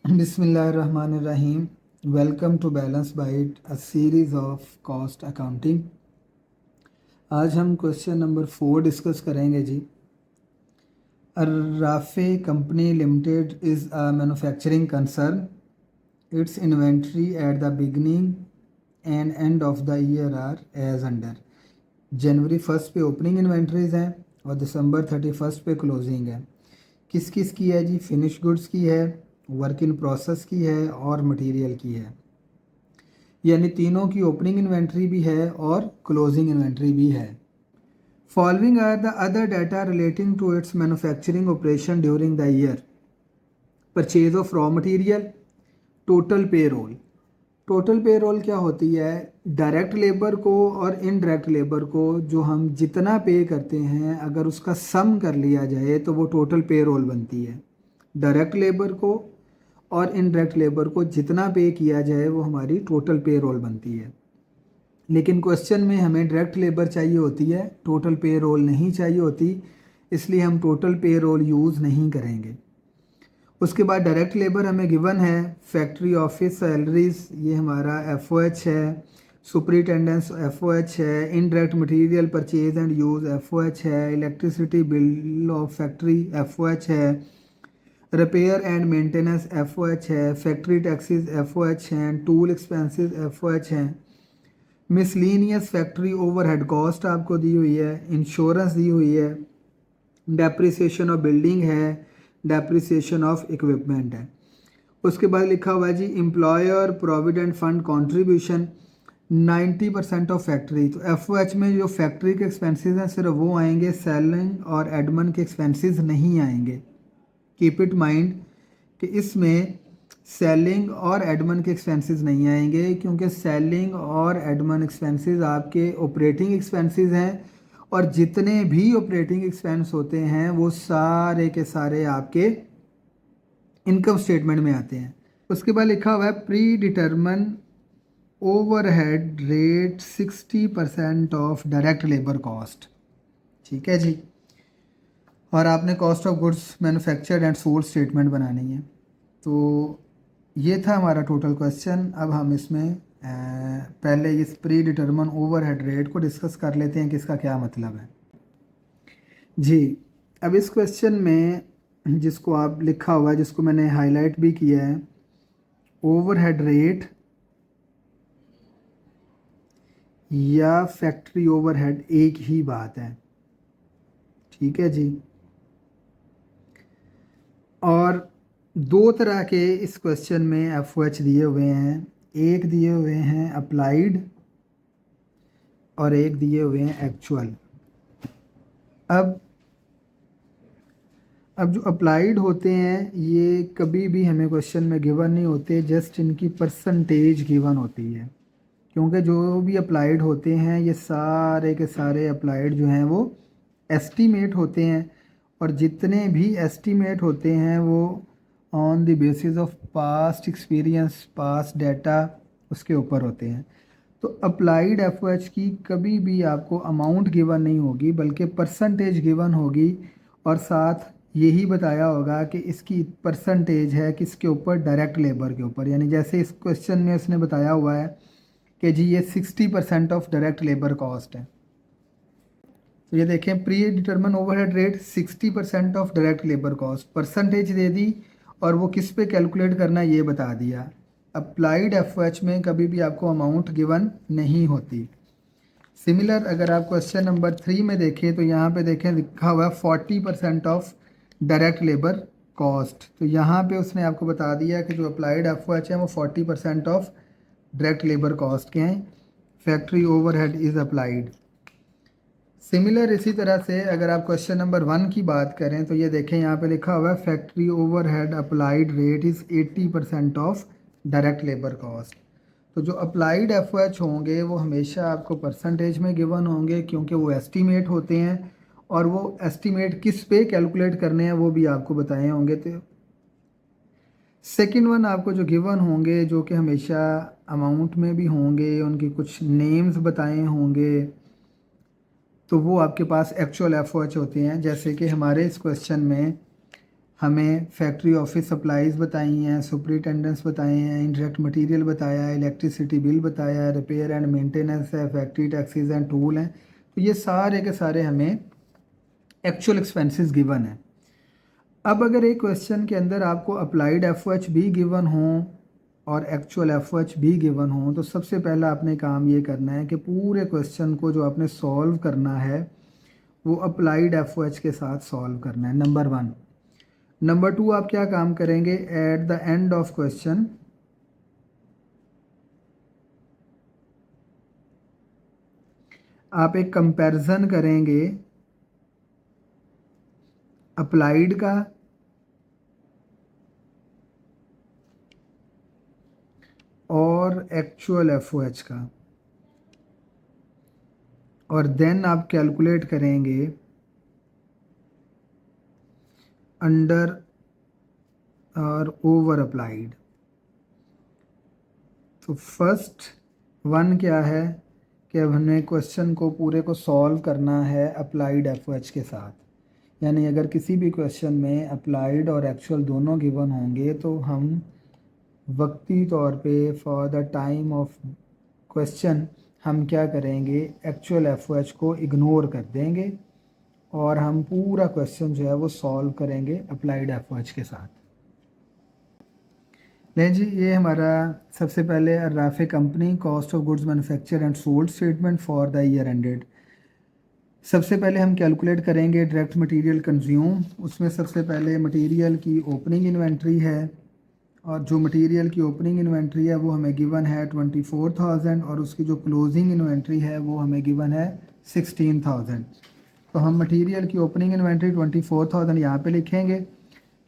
Bismillahirrahmanirrahim. Welcome to Balance Byte, a series of cost accounting. आज हम question number 4 discuss करेंगे जी। Rafe company limited is a manufacturing concern. Its inventory at the beginning and end of the year are as under. जनवरी 1 पे opening inventories हैं और दिसंबर 31 पे closing है. किस किस की है जी? फिनिश गुड्स की है, वर्क इन प्रोसेस की है और मटेरियल की है. यानी तीनों की ओपनिंग इन्वेंट्री भी है और क्लोजिंग इन्वेंट्री भी है. Following are the other data relating to its manufacturing operation during the year. Purchase of raw material, total payroll. Total payroll क्या होती है? डायरेक्ट लेबर को और इनडायरेक्ट लेबर को जो हम जितना पे करते हैं अगर उसका सम कर लिया जाए तो वो टोटल पेरोल बनती है. डायरेक्ट लेबर को और इनडायरेक्ट लेबर को जितना पे किया जाए वो हमारी टोटल पेरोल बनती है. लेकिन क्वेश्चन में हमें डायरेक्ट लेबर चाहिए होती है, टोटल पेरोल नहीं चाहिए होती, इसलिए हम टोटल पेरोल यूज़ नहीं करेंगे. उसके बाद डायरेक्ट लेबर हमें गिवन है. फैक्ट्री ऑफिस सैलरीज ये हमारा FOH है. सुपरिटेंडेंस FOH है. Indirect material purchase and use FOH है. Electricity bill of factory FOH है. रिपेयर एंड मेंटेनेंस FOH है. फैक्ट्री टैक्सेस FOH हैं. टूल एक्सपेंसेस FOH हैं. मिसलीनियस फैक्ट्री ओवरहेड कॉस्ट आपको दी हुई है. इंश्योरेंस दी हुई है. डेप्रिसिएशन ऑफ बिल्डिंग है. डेप्रिसिएशन ऑफ इक्विपमेंट है. उसके बाद लिखा हुआ है जी employer provident fund contribution 90% of factory. तो FOH में जो फैक्ट्री के एक्सपेंसेस हैं सिर्फ वो आएंगे, सेलिंग और एडमिन के एक्सपेंसेस नहीं आएंगे. कीप इट माइंड कि इसमें सेलिंग और एडमिन के एक्सपेंसेस नहीं आएंगे क्योंकि सेलिंग और एडमिन एक्सपेंसेस आपके ऑपरेटिंग एक्सपेंसेस हैं और जितने भी ऑपरेटिंग एक्सपेंस होते हैं वो सारे के सारे आपके इनकम स्टेटमेंट में आते हैं. उसके बाद लिखा हुआ है pre determine overhead rate 60% of direct labour cost. ठीक है जी. और आपने cost of goods manufactured and sold statement बनानी है. तो ये था हमारा टोटल क्वेश्चन. अब हम इसमें पहले इस प्री डिटरमन ओवरहेड रेट को डिस्कस कर लेते हैं कि इसका क्या मतलब है जी. अब इस क्वेश्चन में जिसको आप लिखा हुआ है, जिसको मैंने हाईलाइट भी किया है, ओवरहेड रेट या फैक्ट्री ओवरहेड एक ही बात है. ठीक है जी. और दो तरह के इस क्वेश्चन में FOH दिए हुए हैं. एक दिए हुए हैं अप्लाइड और एक दिए हुए हैं एक्चुअल. अब जो अप्लाइड होते हैं ये कभी भी हमें क्वेश्चन में गिवन नहीं होते, जस्ट इनकी परसेंटेज गिवन होती है. क्योंकि जो भी अप्लाइड होते हैं ये सारे के सारे अप्लाइड जो हैं वो एस्टीमेट होते हैं और जितने भी एस्टीमेट होते हैं वो on the basis of past experience, past data, उसके ऊपर होते हैं. तो अप्लाइड FOH की कभी भी आपको अमाउंट गिवन नहीं होगी बल्कि परसेंटेज गिवन होगी और साथ यही बताया होगा कि इसकी परसेंटेज है किसके ऊपर? डायरेक्ट लेबर के ऊपर. यानी जैसे इस क्वेश्चन में उसने बताया हुआ है कि जी ये 60% ऑफ डायरेक्ट लेबर कॉस्ट है. तो ये देखें predetermined overhead rate 60% of direct labour cost, percentage दे दी और वो किस पे कैलकुलेट करना ये बता दिया. अप्लाइड FOH में कभी भी आपको अमाउंट गिवन नहीं होती. सिमिलर अगर आप क्वेश्चन नंबर 3 में देखें तो यहाँ पे देखें लिखा हुआ है 40% ऑफ डायरेक्ट लेबर कॉस्ट. तो यहाँ पे उसने आपको बता दिया कि जो अप्लाइड FOH है वो 40% ऑफ डायरेक्ट लेबर कॉस्ट के हैं. Factory overhead is applied. Similar इसी तरह से अगर आप क्वेश्चन नंबर 1 की बात करें तो ये देखें यहाँ पे लिखा हुआ है factory overhead applied rate is 80% of direct labour cost. तो जो अप्लाइड FOH होंगे वो हमेशा आपको परसेंटेज में गिवन होंगे क्योंकि वो एस्टीमेट होते हैं और वो एस्टीमेट किस पे कैलकुलेट करने हैं वो भी आपको बताए होंगे. तो सेकंड वन आपको जो गिवन होंगे जो कि हमेशा अमाउंट में भी होंगे, उनकी कुछ नेम्स बताए होंगे, तो वो आपके पास एक्चुअल FOH होते हैं. जैसे कि हमारे इस क्वेश्चन में हमें फैक्ट्री ऑफिस सप्लाईज बताई हैं, सुपरिटेंडेंट्स बताए हैं, इंडायरेक्ट मटेरियल बताया है, इलेक्ट्रिसिटी बिल बताया है, रिपेयर एंड मेंटेनेंस है, फैक्ट्री टैक्सेस एंड टूल हैं। तो ये सारे के सारे हमें एक्चुअल एक्सपेंसेस गिवन है। अब अगर एक क्वेश्चन के अंदर आपको अप्लाइड एफ भी गिवन हो और एक्चुअल एफ भी गिवन हो, तो सबसे पहला आपने काम ये करना है कि पूरे क्वेश्चन को जो आपने सॉल्व करना है वो अप्लाइड एफ के साथ सॉल्व करना है, नंबर 1। नंबर 2, आप क्या काम करेंगे, at the end of question आप एक कंपैरिजन करेंगे अप्लाइड का और एक्चुअल एफ का, और देन आप कैलकुलेट करेंगे अंडर और ओवर अप्लाइड। तो फर्स्ट 1 क्या है कि अब हमें क्वेश्चन को पूरे को सॉल्व करना है अप्लाइड एफ के साथ। यानी अगर किसी भी क्वेश्चन में अप्लाइड और एक्चुअल दोनों गिवन होंगे तो हम वक्ती तौर पे for the time of question हम क्या करेंगे, एक्चुअल एफ को इग्नोर कर देंगे और हम पूरा क्वेश्चन जो है वो सॉल्व करेंगे अप्लाइड एफ के साथ। नहीं जी, ये हमारा सबसे पहले Rafe company cost of goods manufacture and sold statement for the year ended. सबसे पहले हम कैलकुलेट करेंगे डायरेक्ट मटेरियल कंज्यूम। उसमें सबसे पहले मटेरियल की ओपनिंग इन्वेंट्री है, और जो मटेरियल की ओपनिंग इन्वेंट्री है वो हमें गिवन है 24,000 और उसकी जो क्लोजिंग इन्वेंट्री है वो हमें गिवन है 16,000। तो हम मटेरियल की ओपनिंग इन्वेंट्री 24,000 यहाँ पे लिखेंगे।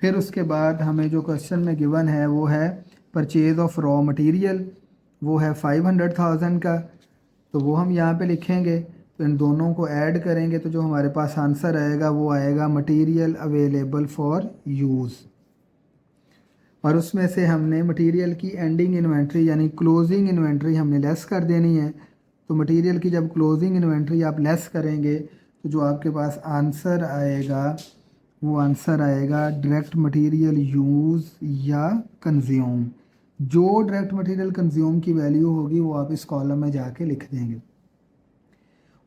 फिर उसके बाद हमें जो क्वेश्चन में गिवन है वो है परचेज ऑफ रॉ मटेरियल, वो है 500,000 का, तो वो हम यहाँ पे लिखेंगे। तो इन दोनों को ऐड करेंगे तो जो हमारे पास आंसर आएगा वो आएगा मटेरियल अवेलेबल फॉर यूज़, और उसमें से हमने मटेरियल की एंडिंग इन्वेंट्री यानी क्लोजिंग इन्वेंट्री हमने लेस कर देनी है। तो मटेरियल की जब क्लोजिंग इन्वेंट्री आप लेस करेंगे तो जो आपके पास आंसर आएगा वो आंसर आएगा डायरेक्ट मटेरियल यूज़ या कंज्यूम। जो डायरेक्ट मटेरियल कंज्यूम की वैल्यू होगी वो आप इस कॉलम में जाके लिख देंगे।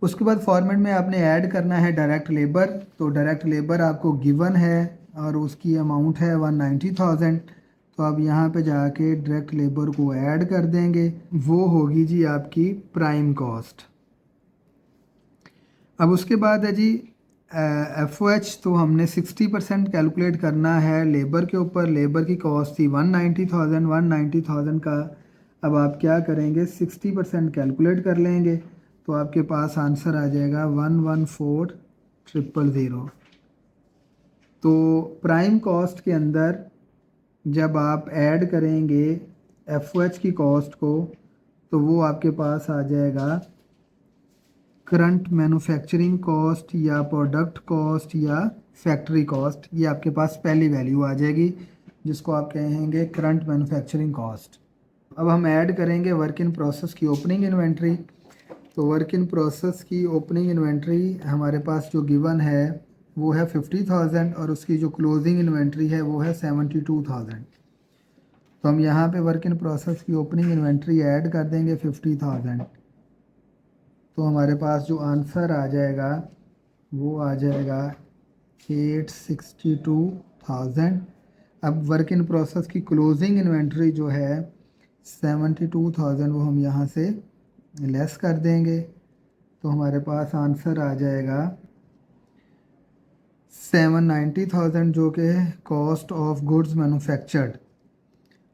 उसके बाद फॉर्मेट में आपने ऐड करना है डायरेक्ट लेबर। तो डायरेक्ट लेबर आपको गिवन है और उसकी अमाउंट है 190,000। तो आप यहाँ पे जाके डायरेक्ट लेबर को ऐड कर देंगे, वो होगी जी आपकी प्राइम कॉस्ट। अब उसके बाद है जी एफ तो हमने 60% कैलकुलेट करना है लेबर के ऊपर। लेबर की कॉस्ट थी 190,000 का। अब आप क्या करेंगे, 60% कैलकुलेट कर लेंगे तो आपके पास आंसर आ जाएगा 114,000। तो प्राइम कॉस्ट के अंदर जब आप ऐड करेंगे एफ की कॉस्ट को तो वो आपके पास आ जाएगा करंट मैन्युफैक्चरिंग कॉस्ट या प्रोडक्ट कॉस्ट या फैक्ट्री कॉस्ट। ये आपके पास पहली वैल्यू आ जाएगी जिसको आप कहेंगे करंट मैन्युफैक्चरिंग कॉस्ट। अब हम ऐड करेंगे वर्क इन प्रोसेस की ओपनिंग इन्वेंट्री। तो वर्क इन प्रोसेस की ओपनिंग इन्वेंट्री हमारे पास जो गिवन है वो है 50,000 और उसकी जो क्लोजिंग इन्वेंट्री है वो है 72,000। तो हम यहाँ पे वर्क इन प्रोसेस की ओपनिंग इन्वेंट्री ऐड कर देंगे 50,000। तो हमारे पास जो आंसर आ जाएगा वो आ जाएगा 862,000। अब वर्क इन प्रोसेस की क्लोजिंग इन्वेंट्री जो है 72,000 वो हम यहाँ से लेस कर देंगे तो हमारे पास आंसर आ जाएगा 790,000 जो कि cost of goods manufactured.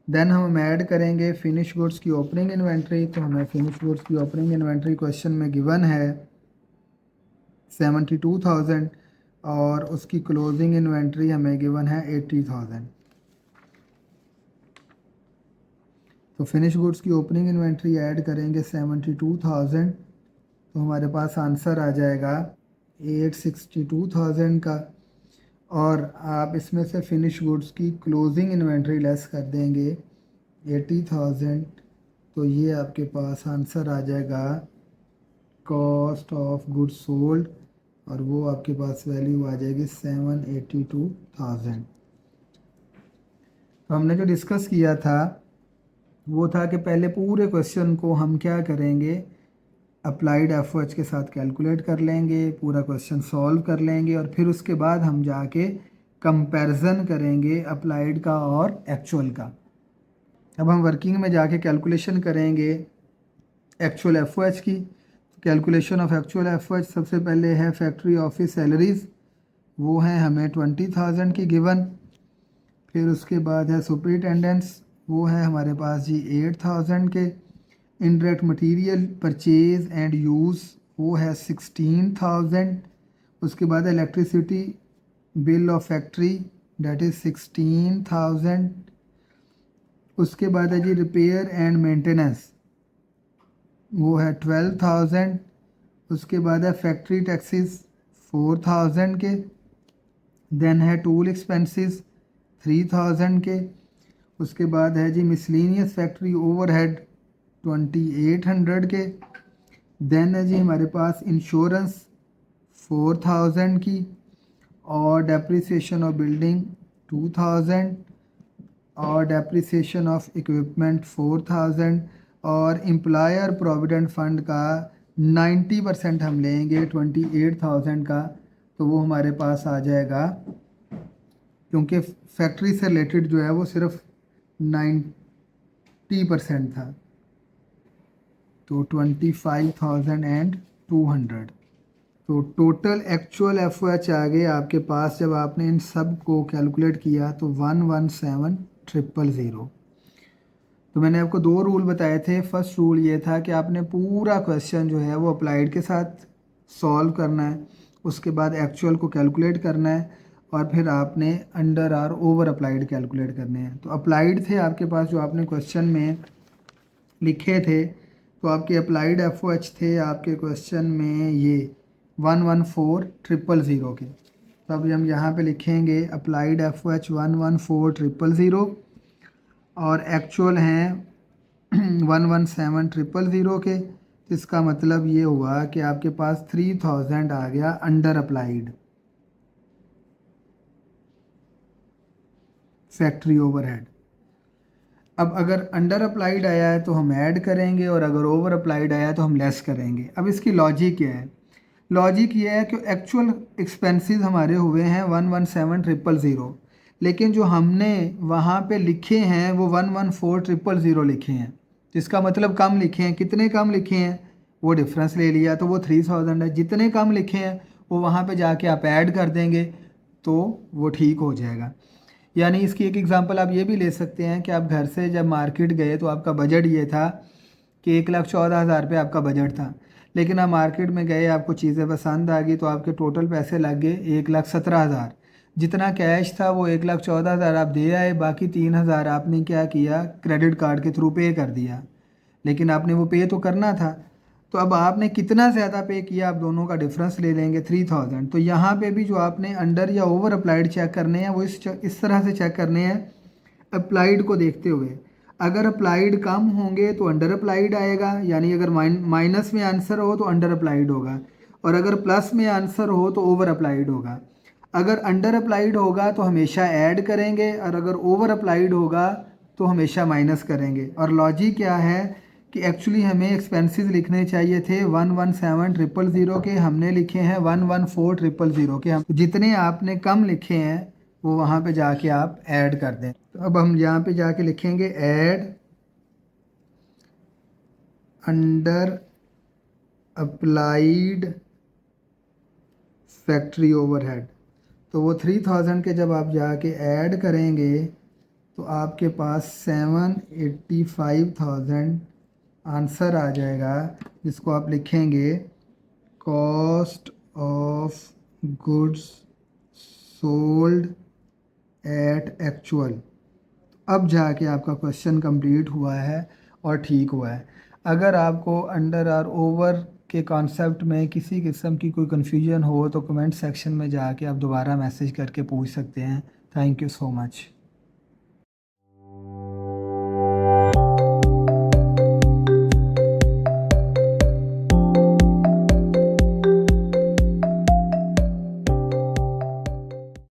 Then हम ऐड करेंगे फिनिश गुड्स की ओपनिंग इन्वेंट्री। तो हमें फिनिश गुड्स की ओपनिंग इन्वेंट्री क्वेश्चन में गिवन है 72,000 और उसकी क्लोजिंग इन्वेंट्री हमें गिवन है 80,000। तो फिनिश गुड्स की ओपनिंग इन्वेंट्री ऐड करेंगे 72,000 तो हमारे पास आंसर आ जाएगा 862,000 का, और आप इसमें से फिनिश गुड्स की क्लोजिंग इन्वेंट्री लेस कर देंगे 80,000। तो ये आपके पास आंसर आ जाएगा कॉस्ट ऑफ गुड्स सोल्ड और वो आपके पास वैल्यू आ जाएगी 782,000। तो हमने जो डिस्कस किया था वो था कि पहले पूरे क्वेश्चन को हम क्या करेंगे, अप्लाइड एफ के साथ कैलकुलेट कर लेंगे, पूरा क्वेश्चन सॉल्व कर लेंगे और फिर उसके बाद हम जाके कंपैरिजन करेंगे अप्लाइड का और एक्चुअल का। अब हम वर्किंग में जाके कैलकुलेशन करेंगे एक्चुअल एफ की। कैलकुलेशन ऑफ एक्चुअल एफ सबसे पहले है फैक्ट्री ऑफिस सैलरीज, वो है हमें 20,000 की गिवन। फिर उसके बाद है सुपरिटेंडेंट्स, वो है हमारे पास जी 8,000 के। Indirect material purchase and use वो है 16,000। उसके बाद electricity bill of factory that is 16,000। उसके बाद है जी रिपेयर एंड मेंटेनेंस, वो है 12,000। उसके बाद है फैक्ट्री टैक्सेस 4,000 के। देन है टूल एक्सपेंसेस 3,000 के। उसके बाद है जी मिसलेनियस फैक्ट्री ओवरहेड 2,800 के। देन है जी हमारे पास इंश्योरेंस 4,000 की और डेप्रिसिएशन ऑफ बिल्डिंग 2,000 और डेप्रिसिएशन ऑफ इक्विपमेंट 4,000 और एम्प्लॉयर प्रोविडेंट फंड का 90% हम लेंगे 28,000 का, तो वो हमारे पास आ जाएगा, क्योंकि फैक्ट्री से रिलेटेड जो है वो सिर्फ 90% था, तो 25,200। तो टोटल एक्चुअल एफ आ गए आपके पास जब आपने इन सब को कैलकुलेट किया तो 117,000। तो मैंने आपको दो रूल बताए थे। फर्स्ट रूल ये था कि आपने पूरा क्वेश्चन जो है वो अप्लाइड के साथ सॉल्व करना है, उसके बाद एक्चुअल को कैलकुलेट करना है और फिर आपने अंडर और ओवर अप्लाइड कैलकुलेट करने हैं। तो अप्लाइड थे आपके पास जो आपने क्वेश्चन में लिखे थे, तो आपके अप्लाइड एफ थे आपके क्वेश्चन में ये 114,000 के। तो अब हम यहाँ पे लिखेंगे अप्लाइड एफ 114,000 और एक्चुअल हैं 117,000 के। तो इसका मतलब ये हुआ कि आपके पास 3,000 आ गया अंडर अप्लाइड फैक्ट्री ओवरहेड। अब अगर अंडर अप्लाइड आया है तो हम ऐड करेंगे और अगर ओवर अप्लाइड आया है तो हम लेस करेंगे। अब इसकी लॉजिक क्या है? लॉजिक ये है कि एक्चुअल एक्सपेंसेस हमारे हुए हैं 117,000, लेकिन जो हमने वहाँ पे लिखे हैं वो 114,000 लिखे हैं। तो इसका मतलब कम लिखे हैं। कितने कम लिखे हैं वो डिफरेंस ले लिया, तो वो 3,000 है। जितने कम लिखे हैं वो वहाँ पे जाके आप ऐड कर देंगे तो वो ठीक हो जाएगा। यानी इसकी एक एग्ज़ाम्पल आप ये भी ले सकते हैं कि आप घर से जब मार्केट गए तो आपका बजट ये था कि 1,14,000 रुपये आपका बजट था, लेकिन आप मार्केट में गए, आपको चीज़ें पसंद आ गई तो आपके टोटल पैसे लग गए 1,17,000। जितना कैश था वो 1,14,000 आप दे आए, बाकी 3,000 आपने क्या किया, क्रेडिट कार्ड के थ्रू पे कर दिया। लेकिन आपने वो पे तो करना था, तो अब आपने कितना ज़्यादा पे किया, आप दोनों का डिफरेंस ले लेंगे 3,000। तो यहाँ पे भी जो आपने अंडर या ओवर अप्लाइड चेक करने हैं वो इस तरह से चेक करने हैं अप्लाइड को देखते हुए। अगर अप्लाइड कम होंगे तो अंडर अप्लाइड आएगा, यानी अगर माइनस में आंसर हो तो अंडर अप्लाइड होगा, और अगर प्लस में आंसर हो तो ओवर अप्लाइड होगा। अगर अंडर अप्लाइड होगा तो हमेशा ऐड करेंगे और अगर ओवर अप्लाइड होगा तो हमेशा माइनस करेंगे। और लॉजिक क्या है कि एक्चुअली हमें एक्सपेंसेस लिखने चाहिए थे 117,000 के, हमने लिखे हैं 114,000 के। हम जितने आपने कम लिखे हैं वो वहाँ पे जाके आप ऐड कर दें। तो अब हम यहाँ पे जाके लिखेंगे add under applied factory overhead. तो वो 3,000 के जब आप जाके ऐड करेंगे तो आपके पास 785,000 आंसर आ जाएगा, जिसको आप लिखेंगे cost of goods sold at actual. अब जाके आपका क्वेश्चन कंप्लीट हुआ है और ठीक हुआ है। अगर आपको अंडर और ओवर के कॉन्सेप्ट में किसी किस्म की कोई कन्फ्यूजन हो तो कमेंट सेक्शन में जाके आप दोबारा मैसेज करके पूछ सकते हैं। Thank you so much.